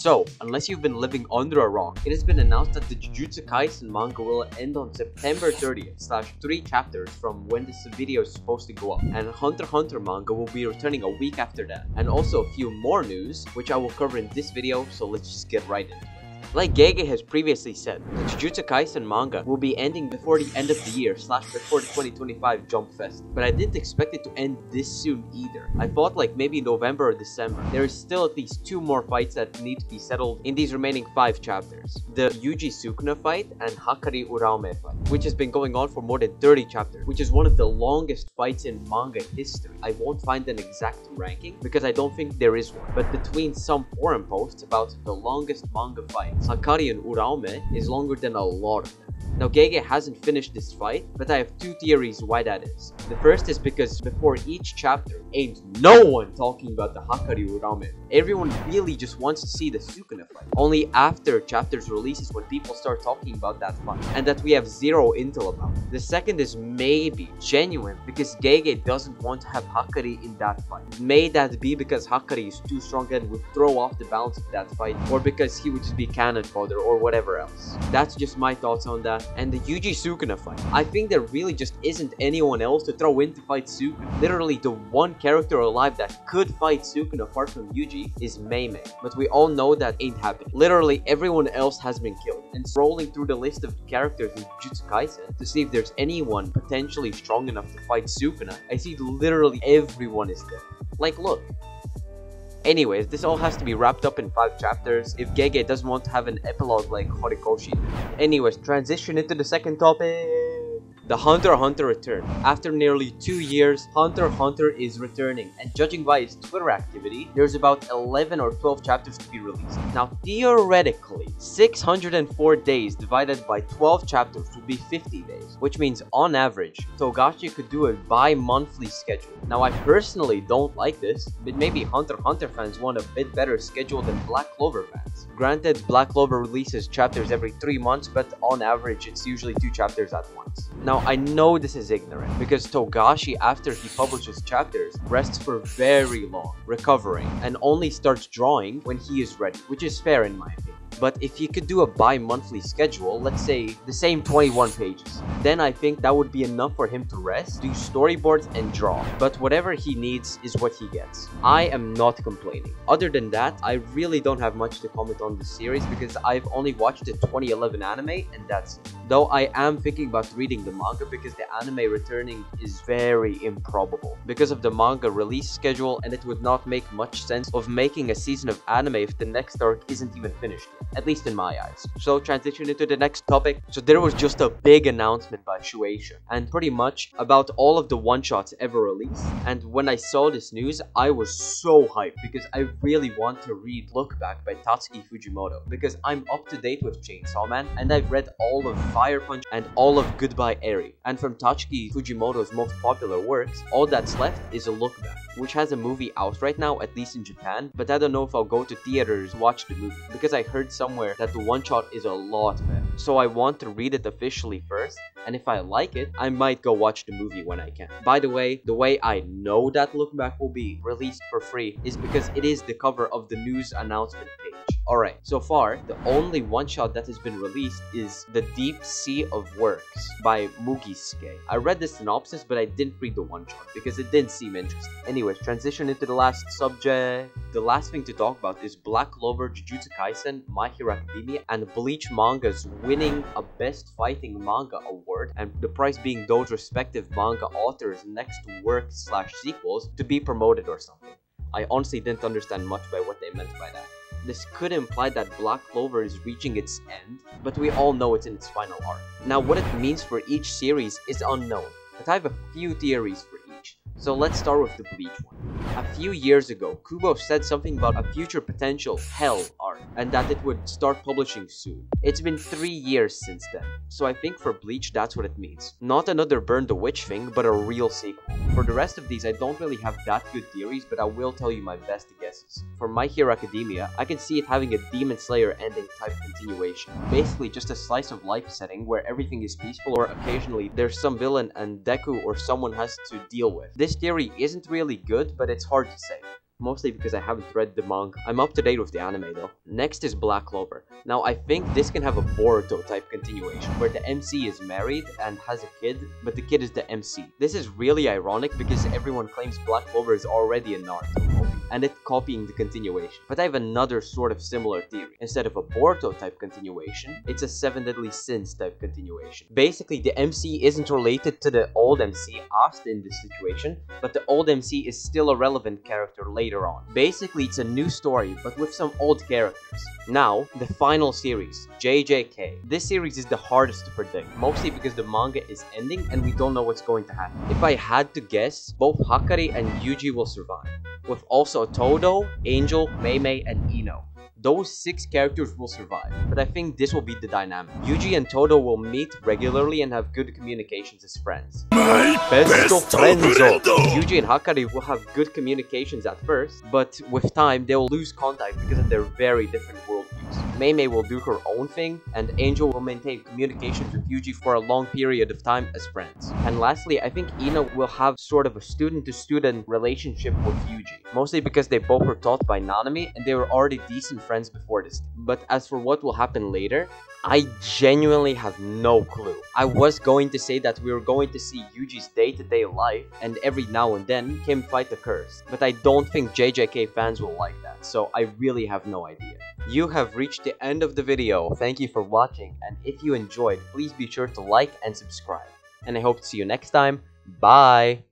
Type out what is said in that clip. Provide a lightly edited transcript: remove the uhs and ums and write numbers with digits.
So, unless you've been living under a rock, it has been announced that the Jujutsu Kaisen manga will end on September 30th / 3 chapters from when this video is supposed to go up, and Hunter x Hunter manga will be returning a week after that, and also a few more news, which I will cover in this video, so let's just get right into it. Like Gege has previously said, the Jujutsu Kaisen manga will be ending before the end of the year / before the 2025 Jump Fest. But I didn't expect it to end this soon either. I thought like maybe November or December. There is still at least 2 more fights that need to be settled in these remaining 5 chapters. The Yuji Sukuna fight and Hakari Uraume fight, which has been going on for more than 30 chapters, which is one of the longest fights in manga history. I won't find an exact ranking because I don't think there is one. But between some forum posts about the longest manga fights, Hakari and Uraume is longer than a lot of them. Now Gege hasn't finished this fight, but I have 2 theories why that is. The first is because before each chapter, ain't no one talking about the Hakari Uraume. Everyone really just wants to see the Sukuna fight. Only after chapters releases when people start talking about that fight, and that we have 0 intel about. The second is maybe genuine because Gege doesn't want to have Hakari in that fight. May that be because Hakari is too strong and would throw off the balance of that fight, or because he would just be cannon fodder or whatever else. That's just my thoughts on that. And the Yuji Sukuna fight, I think there really just isn't anyone else to throw in to fight Sukuna. Literally the one character alive that could fight Sukuna apart from Yuji is Mei Mei, but we all know that ain't happening. Literally everyone else has been killed. And scrolling through the list of characters in Jujutsu Kaisen to see if there's anyone potentially strong enough to fight Sukuna, I see literally everyone is dead. Like look. Anyways, this all has to be wrapped up in 5 chapters if Gege doesn't want to have an epilogue like Horikoshi did. Anyways, transition into the second topic. The Hunter x Hunter return. After nearly 2 years, Hunter x Hunter is returning, and judging by his Twitter activity, there's about 11 or 12 chapters to be released. Now, theoretically, 604 days divided by 12 chapters would be 50 days, which means on average, Togashi could do a bi-monthly schedule. Now, I personally don't like this, but maybe Hunter x Hunter fans want a bit better schedule than Black Clover fans. Granted, Black Clover releases chapters every 3 months, but on average, it's usually 2 chapters at once. Now, I know this is ignorant, because Togashi, after he publishes chapters, rests for very long, recovering, and only starts drawing when he is ready, which is fair in my opinion. But if you could do a bi-monthly schedule, let's say the same 21 pages, then I think that would be enough for him to rest, do storyboards, and draw. But whatever he needs is what he gets. I am not complaining. Other than that, I really don't have much to comment on this series because I've only watched the 2011 anime and that's it. Though I am thinking about reading the manga because the anime returning is very improbable because of the manga release schedule, and it would not make much sense of making a season of anime if the next arc isn't even finished yet. At least in my eyes. So transition into the next topic. So there was just a big announcement by Shueisha, and pretty much about all of the one-shots ever released. And when I saw this news, I was so hyped because I really want to read Look Back by Tatsuki Fujimoto because I'm up to date with Chainsaw Man, and I've read all of Fire Punch and all of Goodbye Eri. And from Tatsuki Fujimoto's most popular works, all that's left is a Look Back, which has a movie out right now, at least in Japan, but I don't know if I'll go to theaters to watch the movie because I heard somewhere that the one-shot is a lot better. So I want to read it officially first, and if I like it, I might go watch the movie when I can. By the way I know that Look Back will be released for free is because it is the cover of the news announcement page. Alright, so far, the only one-shot that has been released is The Deep Sea of Works by Mugisuke. I read the synopsis, but I didn't read the one-shot because it didn't seem interesting. Anyways, transition into the last subject. The last thing to talk about is Black Clover, Jujutsu Kaisen, My Hero Academia, and Bleach mangas winning a Best Fighting Manga award, and the prize being those respective manga authors' next work/sequels to be promoted or something. I honestly didn't understand much by what they meant by that. This could imply that Black Clover is reaching its end, but we all know it's in its final arc. Now, what it means for each series is unknown, but I have a few theories for each. So let's start with the Bleach one. A few years ago, Kubo said something about a future potential Hell arc, and that it would start publishing soon. It's been 3 years since then, so I think for Bleach that's what it means. Not another Burn the Witch thing, but a real sequel. For the rest of these, I don't really have that good theories, but I will tell you my best guesses. For My Hero Academia, I can see it having a Demon Slayer ending type continuation. Basically just a slice of life setting where everything is peaceful, or occasionally there's some villain and Deku or someone has to deal with. This theory isn't really good, but it's hard to say. mostly because I haven't read the manga. I'm up to date with the anime though. Next is Black Clover. Now I think this can have a Boruto type continuation, where the MC is married and has a kid, but the kid is the MC. This is really ironic because everyone claims Black Clover is already a Naruto movie, and it's copying the continuation. But I have another sort of similar theory. Instead of a Boruto type continuation, it's a Seven Deadly Sins type continuation. Basically, the MC isn't related to the old MC asked in this situation, but the old MC is still a relevant character later on. Basically, it's a new story, but with some old characters. Now, the final series, JJK. This series is the hardest to predict, mostly because the manga is ending and we don't know what's going to happen. If I had to guess, both Hakari and Yuji will survive, with also Todo, Angel, Mei, and Ino. Those 6 characters will survive, but I think this will be the dynamic. Yuji and Todo will meet regularly and have good communications as friends. My best friend! Yuji and Hakari will have good communications at first, but with time they will lose contact because of their very different worldviews. Mei will do her own thing, and Angel will maintain communications with Yuji for a long period of time as friends. And lastly, I think Ino will have sort of a student-to-student relationship with Yuji, mostly because they both were taught by Nanami and they were already decent friends before this. But as for what will happen later, I genuinely have no clue. I was going to say that we were going to see Yuji's day-to-day life, and every now and then him fight the curse, but I don't think JJK fans will like that, so I really have no idea. You have reached the end of the video. Thank you for watching, and if you enjoyed, please be sure to like and subscribe. And I hope to see you next time. Bye!